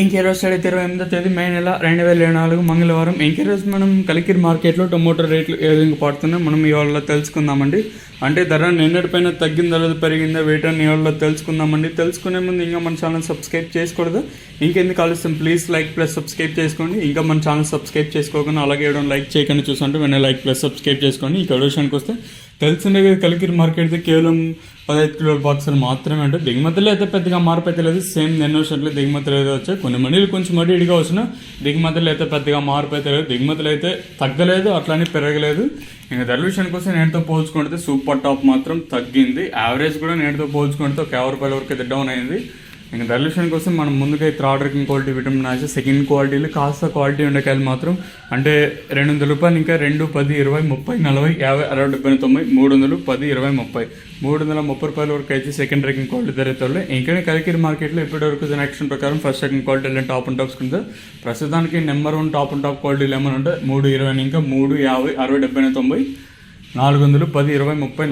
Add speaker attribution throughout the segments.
Speaker 1: ఇంకే రోజు 28వ తేదీ మే నెల 2024 మంగళవారం. ఇంకే రోజు మనం కలికిరి మార్కెట్లో టొమాటో రేట్లు ఏ విధంగా పడుతున్నాయి మనం ఇవాళ తెలుసుకుందామండి. అంటే ధర నిన్నటిపైన తగ్గిందా లేదా పెరిగిందా వేటని ఇవాళ తెలుసుకుందామండి. తెలుసుకునే ముందు ఇంకా మన ఛానల్ సబ్స్క్రైబ్ చేసుకోకూడదు. ఇంకెందుకు ఆలస్యం, ప్లీజ్ లైక్ ప్లస్ సబ్స్క్రైబ్ చేసుకోండి. ఇంకా మన ఛానల్ సబ్స్క్రైబ్ చేసుకోకుండా అలాగే ఇవ్వడం లైక్ చేయకుండా చూస్తుంటే వెంటనే లైక్ ప్లస్ సబ్స్క్రైబ్ చేసుకోండి. ఈ విషయానికి వస్తే తెలిసిందే కదా, కలికిరి మార్కెట్ కేవలం 15 కిలోల బాక్సులు మాత్రమే. అంటే దిగుమతులు అయితే పెద్దగా మార్పు అయితే లేదు. సేమ్ ఎన్నో షర్ట్లు దిగుమతులు అయితే వచ్చాయి. కొన్ని మండీలు కొంచెం ఇడిగా వచ్చినా దిగుమతులు అయితే పెద్దగా మార్పు అయితే లేదు. దిగుమతులు అయితే తగ్గలేదు, అట్లానే పెరగలేదు. ఇంకా ధరల విషయానికి వస్తే నేటితో పోల్చుకుంటే సూపర్ టాప్ మాత్రం తగ్గింది. యావరేజ్ కూడా నేటితో పోల్చుకుంటే ఒక 50 రూపాయల వరకు అయితే డౌన్ అయింది. ఇంకా ధరల విషయానికి వస్తే మనం ముందుగా థర్డ్ ర్యాంకింగ్ క్వాలిటీ విటమిన్ ఆశ, సెకండ్ క్వాలిటీలు కాస్త క్వాలిటీ ఉండకాయలు మాత్రం అంటే 200 రూపాయలు, ఇంకా 2, 10, 20, 30, 40, 50, 60, 70, 90, 300, 10, 20, 30, 330 రూపాయల వరకు అయితే సెకండ్ ర్యాంకింగ్ క్వాలిటీ ధరతో. ఇంకా కలికిరి మార్కెట్లో ఇప్పటివరకు యాక్షన్ ప్రకారం first ranking quality top and tops కింద ప్రస్తుతానికి నెంబర్ 1 టాప్ అండ్ టాప్ క్వాలిటీలు ఏమైనా ఉంటే 3, 20, ఇంకా 3, 50, 60, 70, 90, 400, 10, 20, 30,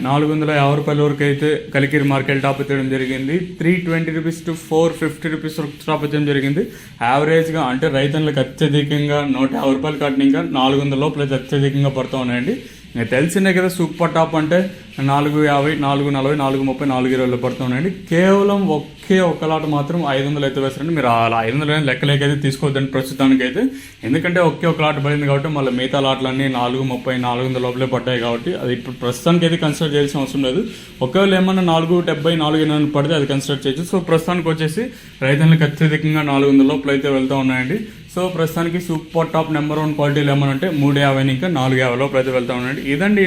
Speaker 1: 40, 50, 450 రూపాయల వరకు అయితే కలికిరి మార్కెట్ టాప్ ఎత్తడం జరిగింది. 320 రూపీస్ టు 450 రూపీస్ వరకు టాప్ ఎత్తడం జరిగింది. యావరేజ్గా అంటే రైతులకు అత్యధికంగా 150 రూపాయలు కట్టిన ఇంకా 400 లోపల అత్యధికంగా పడుతూ ఉన్నాయండి. ఇంకా తెలిసిందే కదా, సూపర్ టాప్ అంటే 450, 440, 430, 420 పడుతున్నాయండి. కేవలం ఒకే ఒక్క లాట్ మాత్రం 500 అయితే వేస్తారండి. మీరు అలా 500 లెక్కలేకైతే తీసుకోవద్దండి ప్రస్తుతానికి అయితే. ఎందుకంటే ఒకే ఒక లాట్ పడింది కాబట్టి మళ్ళీ మిగతా లాట్లన్నీ 430, 400 లోపలే పడ్డాయి కాబట్టి అది ఇప్పుడు ప్రస్తుతానికి అయితే కన్సిడర్ చేయాల్సిన అవసరం లేదు. ఒకవేళ ఏమన్నా 470, 480 పడితే అది కన్సిడర్ చేయొచ్చు. సో ప్రస్తుతానికి వచ్చేసి రైతులకు అత్యధికంగా 400 లోపల అయితే వెళ్తూ ఉన్నాయండి. సో ప్రస్తుతానికి సూపర్ టాప్ నెంబర్ 1 క్వాలిటీలు ఏమనంటే 350, ఇంకా 450 లోపల అయితే వెళ్తూ ఉన్నాయండి. ఇదండి